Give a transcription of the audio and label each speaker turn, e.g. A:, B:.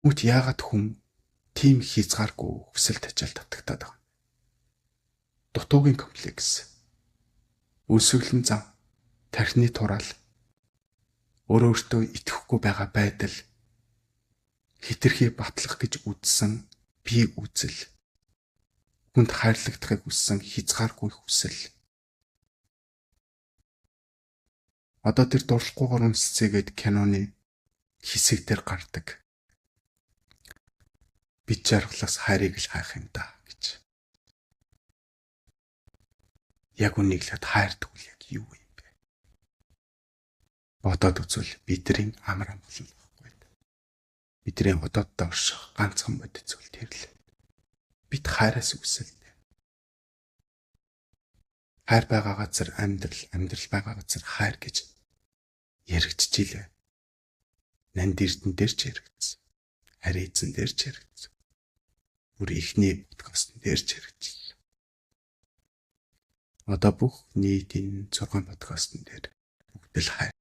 A: Мөт яагаад хүн тийм хязгааргүй хүсэл тачаал татагтаад байгаа. Дутуугийн комплекс, үлсэглэн зам, тархины тураал, өөртөө итгэхгүй байгаа байдал, хитрхи батлах гэж үзсэн бие үзэл, хүнд хайрлагдахыг хүссэн хязгааргүй хүсэл. Одоо тэр дуршихгүйгээр үнсцээгээд киноны хэсэг дээр гардаг. Бид жаргалаас хайрыг л хайх юм да гэж. Яг үнийг л хайрдаг үл яг юу юм бэ? Бодоод үзвэл бидний амар амгалан байхгүй. Бидний одооддоо орших ганцхан бодит зүйл тэр л. Бид хайраас үсэлтэй. Хайр байгаа газар амьдрал, амьдрал байгаа газар хайр гэж яригдчихилээ. Нанд эрдэн дээр ч яригдсан. Ари эзэн дээр ч яригдсан. Бүр ихний подкастн дээр ч яригдсан. Одоо бүх нийтийн 6 подкастн дээр бүгд л хайр